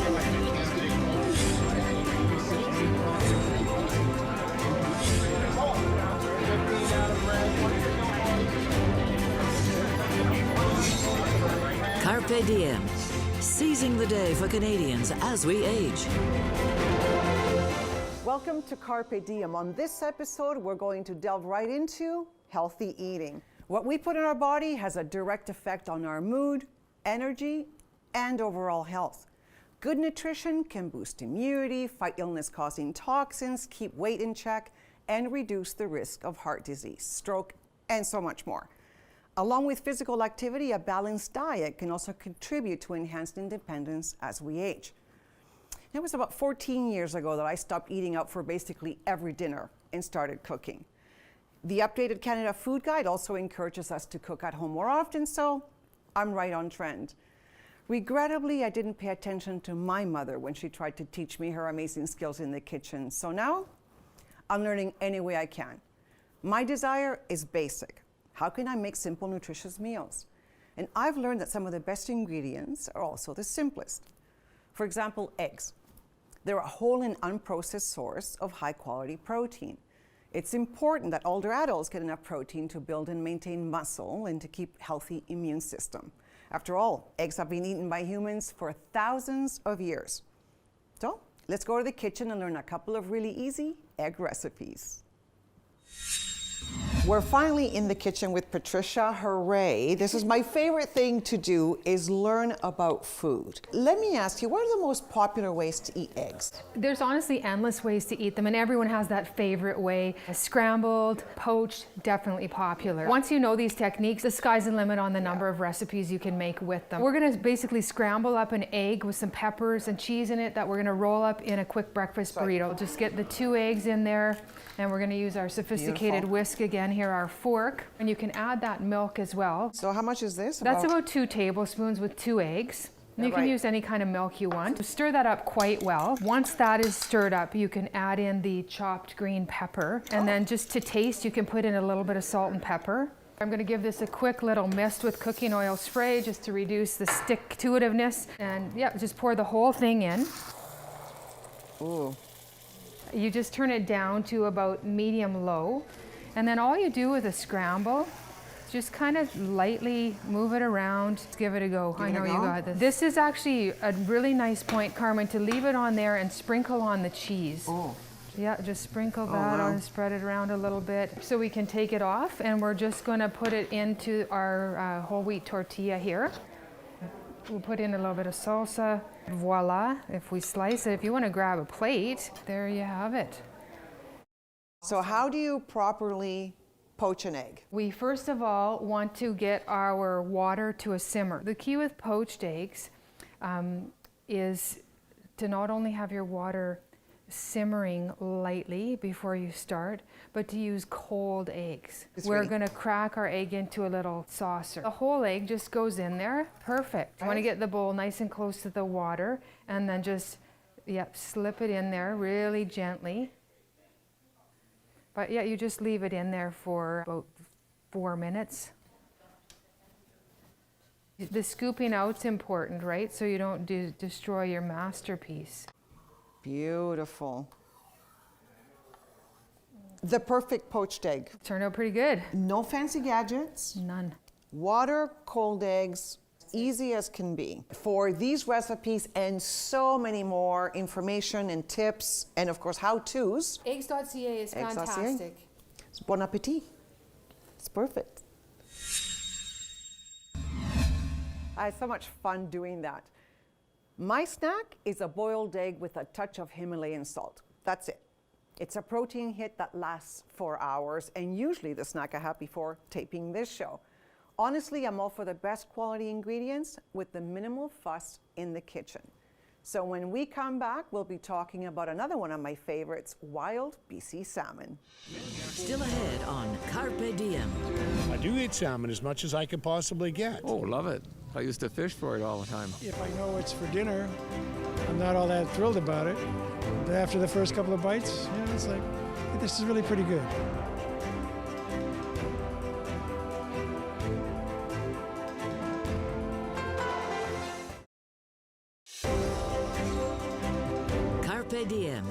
Carpe diem, seizing the day for Canadians as we age. Welcome to Carpe Diem. On this episode, we're going to delve right into healthy eating. What we put in our body has a direct effect on our mood, energy, and overall health. Good nutrition can boost immunity, fight illness-causing toxins, keep weight in check, and reduce the risk of heart disease, stroke, and so much more. Along with physical activity, a balanced diet can also contribute to enhanced independence as we age. It was about 14 years ago that I stopped eating out for basically every dinner and started cooking. The updated Canada Food Guide also encourages us to cook at home more often, so I'm right on trend. Regrettably, I didn't pay attention to my mother when she tried to teach me her amazing skills in the kitchen, so now I'm learning any way I can. My desire is basic. How can I make simple, nutritious meals? And I've learned that some of the best ingredients are also the simplest. For example, eggs. They're a whole and unprocessed source of high-quality protein. It's important that older adults get enough protein to build and maintain muscle and to keep a healthy immune system. After all, eggs have been eaten by humans for thousands of years. So let's go to the kitchen and learn a couple of really easy egg recipes. We're finally in the kitchen with Patricia. Hooray. This is my favorite thing to do, is learn about food. Let me ask you, what are the most popular ways to eat eggs? There's honestly endless ways to eat them, and everyone has that favorite way. Scrambled, poached, definitely popular. Once you know these techniques, the sky's the limit on the number of recipes you can make with them. We're gonna basically scramble up an egg with some peppers and cheese in it that we're gonna roll up in a quick breakfast burrito. Just get the 2 eggs in there, and we're gonna use our sophisticated whisk again here, our fork, and you can add that milk as well. So how much is this? That's about 2 tablespoons with 2 eggs. You can use any kind of milk you want. Stir that up quite well. Once that is stirred up, you can add in the chopped green pepper, and then just to taste, you can put in a little bit of salt and pepper. I'm going to give this a quick little mist with cooking oil spray just to reduce the stick-to-itiveness, and yeah, just pour the whole thing in. Ooh. You just turn it down to about medium-low. And then all you do with a scramble, just kind of lightly move it around. Give it a go. I know you got this. This is actually a really nice point, Carmen, to leave it on there and sprinkle on the cheese. Oh. Yeah, just sprinkle that on and spread it around a little bit. So we can take it off, and we're just going to put it into our whole wheat tortilla here. We'll put in a little bit of salsa. Voila. If we slice it, if you want to grab a plate, there you have it. So how do you properly poach an egg? We first of all want to get our water to a simmer. The key with poached eggs is to not only have your water simmering lightly before you start, but to use cold eggs. We're going to crack our egg into a little saucer. The whole egg just goes in there. Perfect. You want to get the bowl nice and close to the water, and then just slip it in there really gently. But yeah, you just leave it in there for about 4 minutes. The scooping out's important, right? So you don't destroy your masterpiece. Beautiful. The perfect poached egg. Turned out pretty good. No fancy gadgets. None. Water, cold eggs, easy as can be. For these recipes and so many more information and tips, and of course how-tos. Eggs.ca is fantastic. Bon appetit. It's perfect. I had so much fun doing that. My snack is a boiled egg with a touch of Himalayan salt. That's it. It's a protein hit that lasts 4 hours, and usually the snack I have before taping this show. Honestly, I'm all for the best quality ingredients with the minimal fuss in the kitchen. So when we come back, we'll be talking about another one of my favorites, wild BC salmon. Still ahead on Carpe Diem. I do eat salmon as much as I can possibly get. Oh, love it. I used to fish for it all the time. If I know it's for dinner, I'm not all that thrilled about it. But after the first couple of bites, yeah, it's like, this is really pretty good. Carpe diem.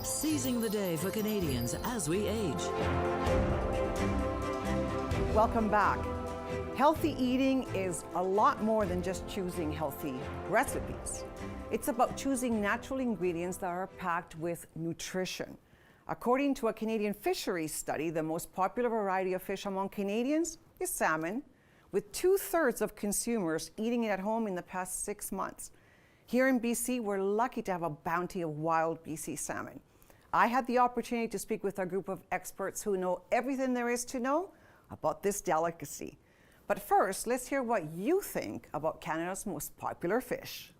Seizing the day for Canadians as we age. Welcome back. Healthy eating is a lot more than just choosing healthy recipes. It's about choosing natural ingredients that are packed with nutrition. According to a Canadian fisheries study, the most popular variety of fish among Canadians is salmon, with 2/3 of consumers eating it at home in the past 6 months. Here in BC, we're lucky to have a bounty of wild BC salmon. I had the opportunity to speak with a group of experts who know everything there is to know about this delicacy. But first, let's hear what you think about Canada's most popular fish.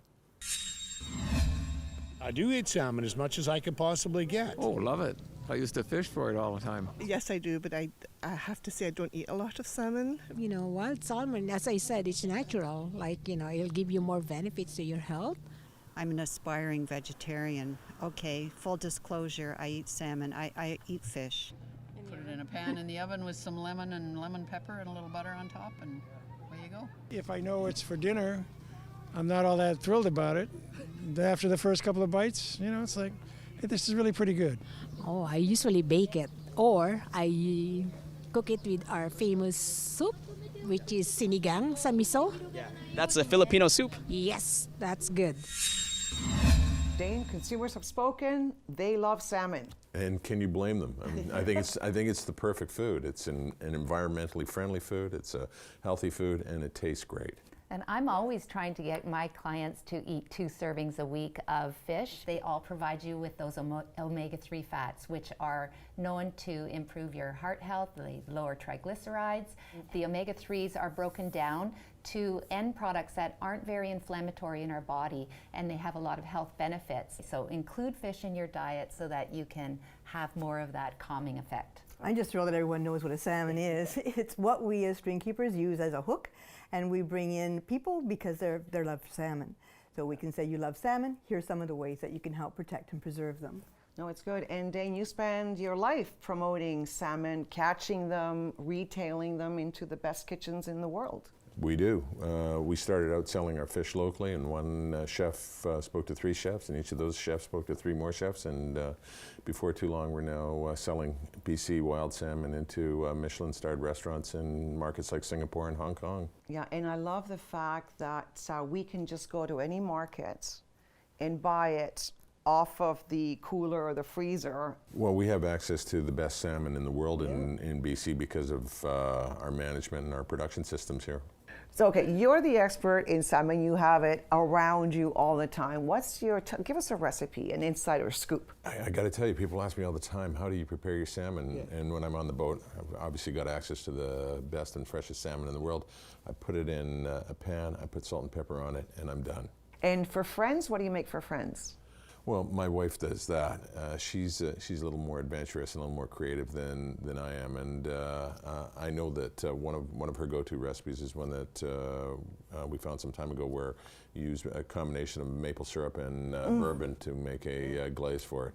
I do eat salmon as much as I can possibly get. Oh, love it. I used to fish for it all the time. Yes, I do, but I have to say I don't eat a lot of salmon. You know, wild salmon, as I said, it's natural. Like, you know, it'll give you more benefits to your health. I'm an aspiring vegetarian. Okay, full disclosure, I eat salmon. I eat fish. Put it in a pan in the oven with some lemon and lemon pepper and a little butter on top, and away you go. If I know it's for dinner, I'm not all that thrilled about it. After the first couple of bites, you know, it's like, hey, this is really pretty good. Oh, I usually bake it, or I cook it with our famous soup, which is sinigang sa miso. Yeah, that's a Filipino soup. Yes, that's good. Dane, consumers have spoken. They love salmon. And can you blame them? I mean, I think it's the perfect food. It's an environmentally friendly food. It's a healthy food, and it tastes great. And I'm always trying to get my clients to eat 2 servings a week of fish. They all provide you with those omega-3 fats, which are known to improve your heart health, they lower triglycerides. The omega-3s are broken down to end products that aren't very inflammatory in our body, and they have a lot of health benefits. So include fish in your diet so that you can have more of that calming effect. I'm just thrilled that everyone knows what a salmon is. It's what we as string keepers use as a hook, and we bring in people because they love salmon. So we can say, you love salmon, here's some of the ways that you can help protect and preserve them. No, it's good. And Dane, you spend your life promoting salmon, catching them, retailing them into the best kitchens in the world. We do. We started out selling our fish locally, and one chef spoke to 3 chefs, and each of those chefs spoke to 3 more chefs, and before too long we're now selling BC wild salmon into Michelin-starred restaurants in markets like Singapore and Hong Kong. Yeah, and I love the fact that we can just go to any market and buy it off of the cooler or the freezer. Well, we have access to the best salmon in the world in BC because of our management and our production systems here. So, okay, you're the expert in salmon. You have it around you all the time. What's your, give us a recipe, an insider scoop. I got to tell you, people ask me all the time, how do you prepare your salmon? Yeah. And when I'm on the boat, I've obviously got access to the best and freshest salmon in the world. I put it in a pan, I put salt and pepper on it, and I'm done. And for friends, what do you make for friends? Well, my wife does that. She's a little more adventurous and a little more creative than I am, and I know that one of her go-to recipes is one that we found some time ago, where you use a combination of maple syrup and bourbon to make a glaze for it.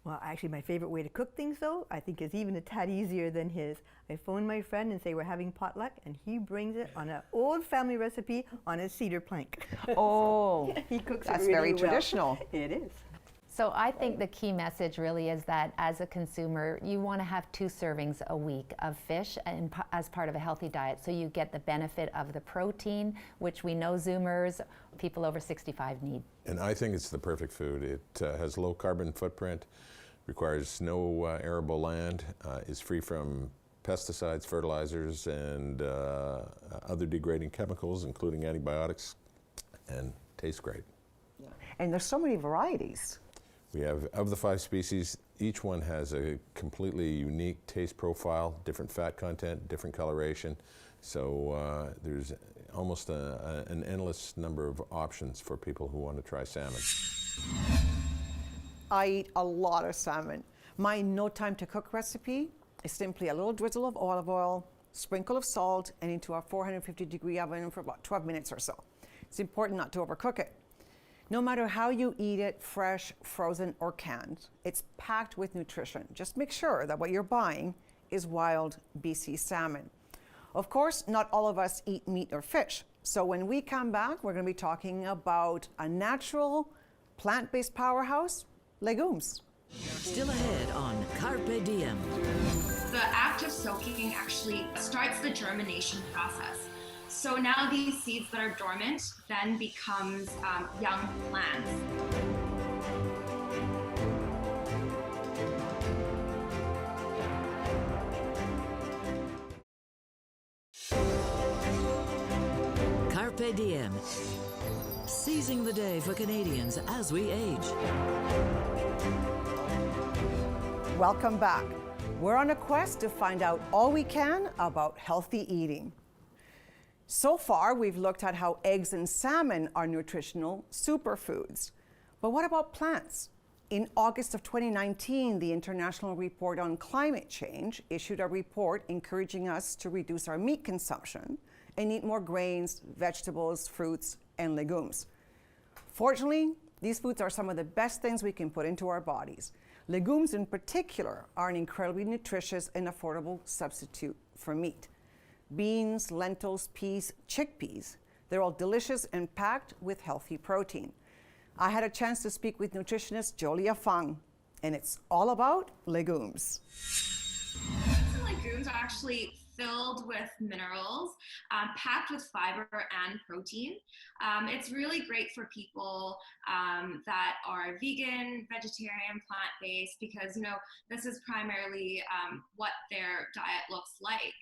Well, actually, my favorite way to cook things, though, I think is even a tad easier than his. I phone my friend and say we're having potluck, and he brings it on an old family recipe on a cedar plank. Oh, he cooks that's it really very well. traditional. It is. So I think the key message really is that as a consumer, you want to have 2 servings a week of fish as part of a healthy diet, so you get the benefit of the protein, which we know Zoomers, people over 65 need. And I think it's the perfect food. It has low carbon footprint, requires no arable land, is free from pesticides, fertilizers, and other degrading chemicals, including antibiotics, and tastes great. Yeah. And there's so many varieties. We have, of the 5 species, each one has a completely unique taste profile, different fat content, different coloration. So there's almost an endless number of options for people who want to try salmon. I eat a lot of salmon. My no time to cook recipe is simply a little drizzle of olive oil, sprinkle of salt, and into our 450-degree oven for about 12 minutes or so. It's important not to overcook it. No matter how you eat it, fresh, frozen, or canned, it's packed with nutrition. Just make sure that what you're buying is wild BC salmon. Of course, not all of us eat meat or fish. So when we come back, we're going to be talking about a natural Plant-based powerhouse, legumes. Still ahead on Carpe Diem. The act of soaking actually starts the germination process. So now these seeds that are dormant then becomes young plants. Carpe Diem. Seizing the day for Canadians as we age. Welcome back. We're on a quest to find out all we can about healthy eating. So far, we've looked at how eggs and salmon are nutritional superfoods. But what about plants? In August of 2019, the International Report on Climate Change issued a report encouraging us to reduce our meat consumption and eat more grains, vegetables, fruits, and legumes. Fortunately, these foods are some of the best things we can put into our bodies. Legumes in particular are an incredibly nutritious and affordable substitute for meat. Beans, lentils, peas, chickpeas, they're all delicious and packed with healthy protein. I had a chance to speak with nutritionist Jolia Fung, and it's all about legumes. Legumes are actually filled with minerals, packed with fiber and protein. It's really great for people that are vegan, vegetarian, plant-based, because this is primarily what their diet looks like.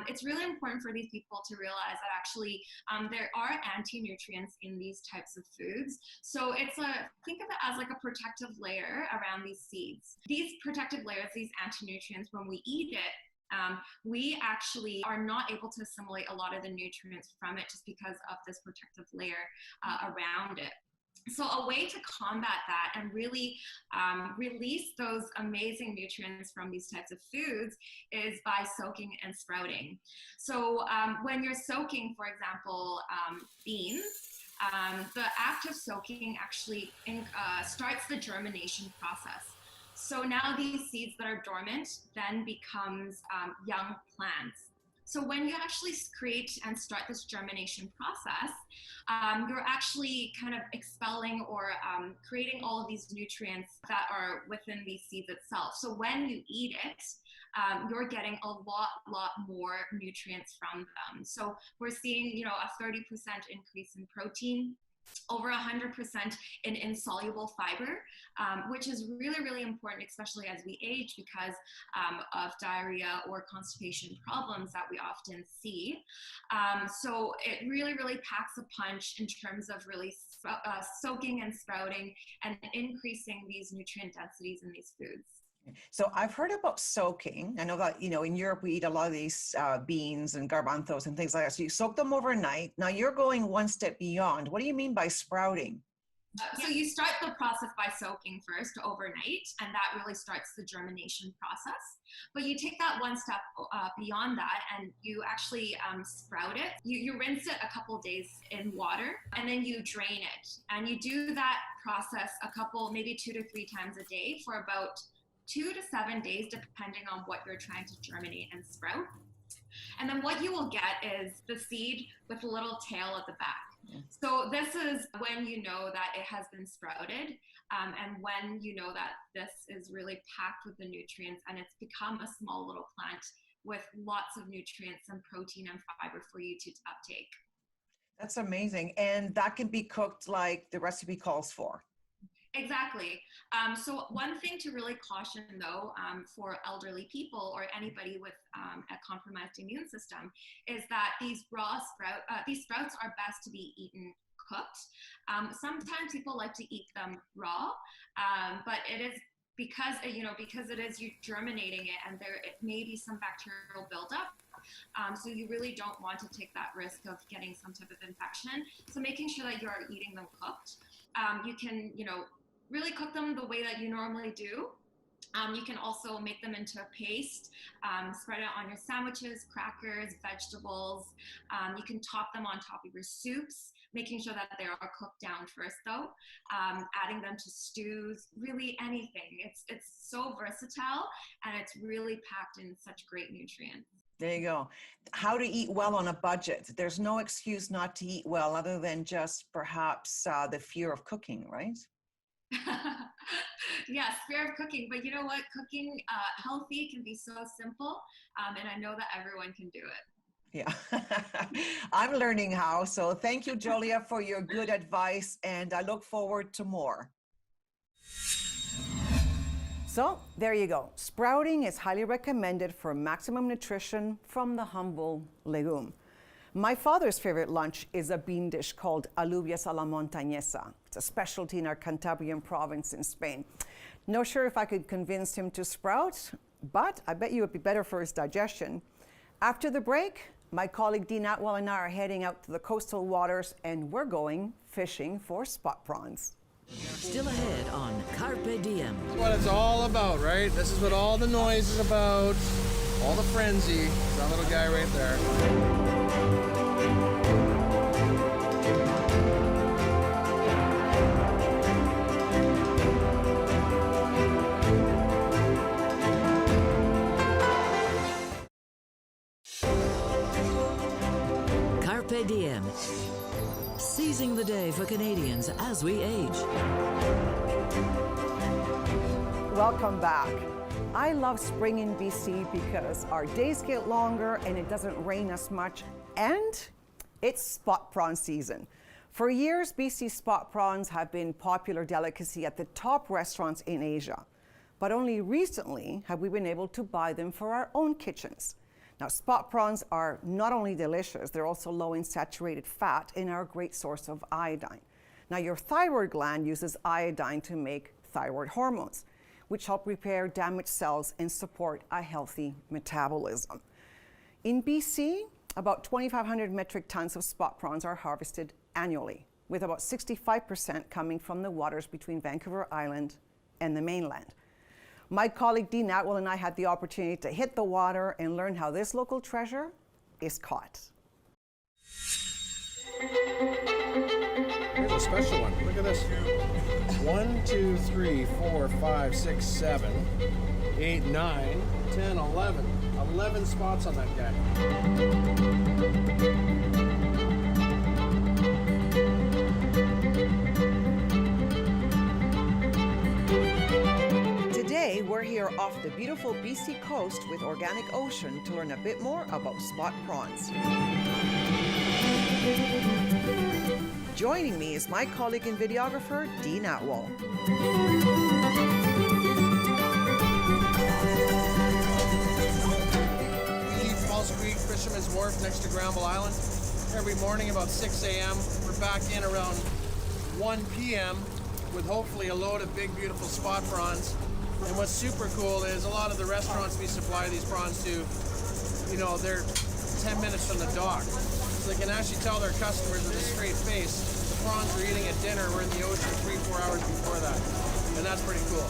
It's really important for these people to realize that actually there are anti-nutrients in these types of foods. So think of it as like a protective layer around these seeds. These protective layers, these anti-nutrients, when we eat it, we actually are not able to assimilate a lot of the nutrients from it just because of this protective layer around it. So a way to combat that and really release those amazing nutrients from these types of foods is by soaking and sprouting. So when you're soaking, for example, beans, the act of soaking actually starts the germination process. So now these seeds that are dormant then becomes young plants. So when you actually create and start this germination process, you're actually kind of expelling or creating all of these nutrients that are within these seeds itself. So when you eat it, you're getting a lot more nutrients from them. So we're seeing, a 30% increase in protein, over 100% in insoluble fiber, which is really, really important, especially as we age, because of diarrhea or constipation problems that we often see. So it really, really packs a punch in terms of really soaking and sprouting and increasing these nutrient densities in these foods. So I've heard about soaking. I know that, in Europe, we eat a lot of these beans and garbanzos and things like that. So you soak them overnight. Now you're going one step beyond. What do you mean by sprouting? So you start the process by soaking first overnight, and that really starts the germination process. But you take that one step beyond that, and you actually sprout it. You rinse it a couple days in water, and then you drain it. And you do that process maybe 2 to 3 times a day for about 2 to 7 days, depending on what you're trying to germinate and sprout. And then what you will get is the seed with a little tail at the back. So this is when you know that it has been sprouted, and when you know that this is really packed with the nutrients and it's become a small little plant with lots of nutrients and protein and fiber for you to uptake. That's amazing. And that can be cooked like the recipe calls for. Exactly. So one thing to really caution, though, for elderly people or anybody with a compromised immune system, is that these sprouts are best to be eaten cooked. Sometimes people like to eat them raw, but it is because it is you germinating it, and it may be some bacterial buildup. So you really don't want to take that risk of getting some type of infection. So making sure that you're eating them cooked. You can, really cook them the way that you normally do. You can also make them into a paste, spread it on your sandwiches, crackers, vegetables. You can top them on top of your soups, making sure that they are cooked down first though, adding them to stews, really anything. It's so versatile, and it's really packed in such great nutrients. There you go. How to eat well on a budget. There's no excuse not to eat well other than just perhaps the fear of cooking, right? Yes, fear of cooking. But you know what? Cooking healthy can be so simple. And I know that everyone can do it. Yeah, I'm learning how. So thank you, Jolia, for your good advice. And I look forward to more. So there you go. Sprouting is highly recommended for maximum nutrition from the humble legume. My father's favorite lunch is a bean dish called alubias a la montañesa. It's a specialty in our Cantabrian province in Spain. No sure if I could convince him to sprout, but I bet you it would be better for his digestion. After the break, my colleague Dean Atwell and I are heading out to the coastal waters, and we're going fishing for spot prawns. Still ahead on Carpe Diem. That's what it's all about, right? This is what all the noise is about. All the frenzy. That little guy right there. Carpe Diem. Seizing the day for Canadians as we age. Welcome back. I love spring in BC because our days get longer and it doesn't rain as much, and it's spot prawn season. For years, BC spot prawns have been popular delicacy at the top restaurants in Asia, but only recently have we been able to buy them for our own kitchens. Now, spot prawns are not only delicious, they're also low in saturated fat and are a great source of iodine. Now, your thyroid gland uses iodine to make thyroid hormones, which help repair damaged cells and support a healthy metabolism. In BC, about 2,500 metric tons of spot prawns are harvested annually, with about 65% coming from the waters between Vancouver Island and the mainland. My colleague Dean Atwell and I had the opportunity to hit the water and learn how this local treasure is caught. Here's a special one. Look at this. 1, 2, 3, 4, 5, 6, 7, 8, 9, 10, 11. 11 spots on that guy. Today, we're here off the beautiful BC coast with Organic Ocean to learn a bit more about spot prawns. Joining me is my colleague and videographer, Dean Atwell. We leave False Creek, Fisherman's Wharf next to Granville Island every morning about 6 a.m. We're back in around 1 p.m. with hopefully a load of big, beautiful spot prawns. And what's super cool is a lot of the restaurants we supply these prawns to, you know, they're 10 minutes from the dock. So they can actually tell their customers with a straight face, the prawns we're eating at dinner were in the ocean 3-4 hours before that. And that's pretty cool.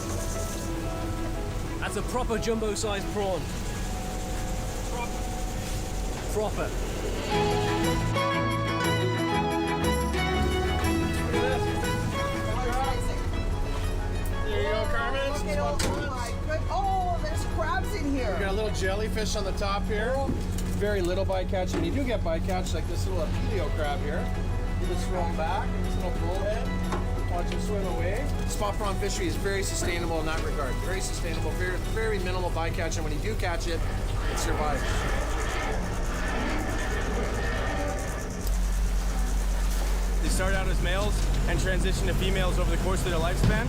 That's a proper jumbo-sized prawn. Proper. There you go, Carmen. Oh, there's crabs in here. We got a little jellyfish on the top here. Very little bycatch. When you do get bycatch, like this little apelio crab here, you just throw them back. This little bullhead. Watch them swim away. Spot prawn fishery is very sustainable in that regard. Very sustainable, very minimal bycatch, and when you do catch it, it survives. They start out as males and transition to females over the course of their lifespan.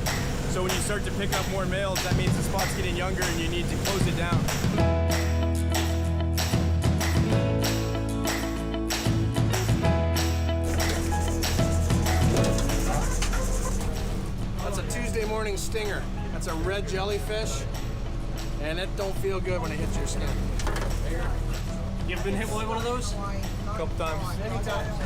So when you start to pick up more males, that means the spot's getting younger and you need to close it down. That's a Tuesday morning stinger. That's a red jellyfish, and it don't feel good when it hits your skin. You ever been hit by one of those? A couple times. Many times.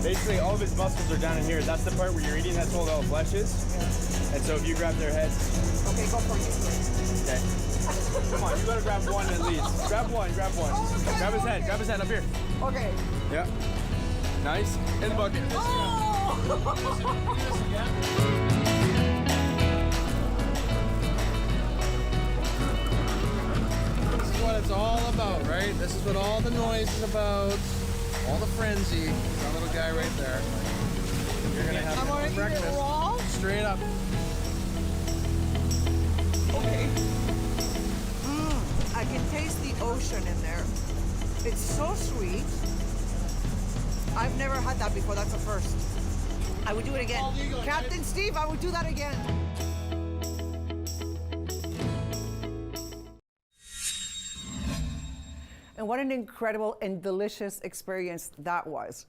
Basically, all of his muscles are down in here. That's the part where you're eating. That's all the flesh is. And so if you grab their heads. Okay, go for it. Okay. Come on, you gotta grab one at least. Grab one, grab one. Okay, grab his head up here. Okay. Yeah. Nice. In the bucket. what it's all about, right? This is what all the noise is about. All the frenzy. That little guy right there. You're gonna have breakfast. raw? Straight up. Okay. I can taste the ocean in there. It's so sweet. I've never had that before. That's a first. I would do it again. Captain Steve, I would do that again. And what an incredible and delicious experience that was.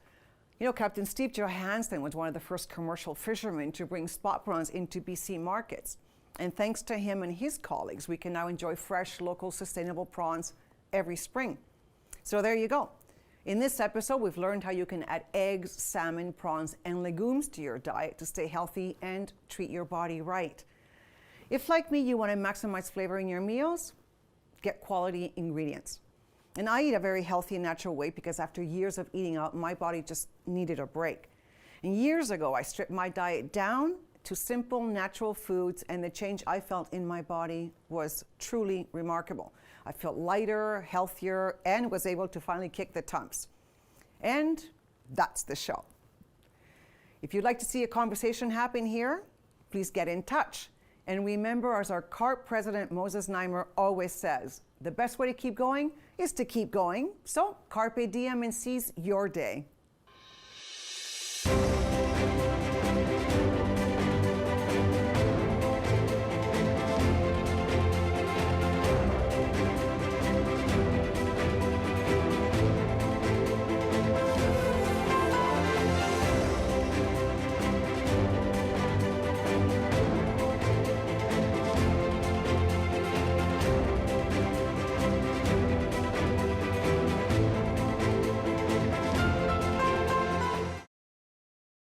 You know, Captain Steve Johansson was one of the first commercial fishermen to bring spot prawns into BC markets. And thanks to him and his colleagues, we can now enjoy fresh, local, sustainable prawns every spring. So there you go. In this episode, we've learned how you can add eggs, salmon, prawns, and legumes to your diet to stay healthy and treat your body right. If, like me, you want to maximize flavor in your meals, get quality ingredients. And I eat a very healthy and natural way because after years of eating out, my body just needed a break. And years ago, I stripped my diet down to simple, natural foods, and the change I felt in my body was truly remarkable. I felt lighter, healthier, and was able to finally kick the tumps. And that's the show. If you'd like to see a conversation happen here, please get in touch. And remember, as our Carpe president, Moses Neimer, always says, the best way to keep going is to keep going. So carpe diem and seize your day.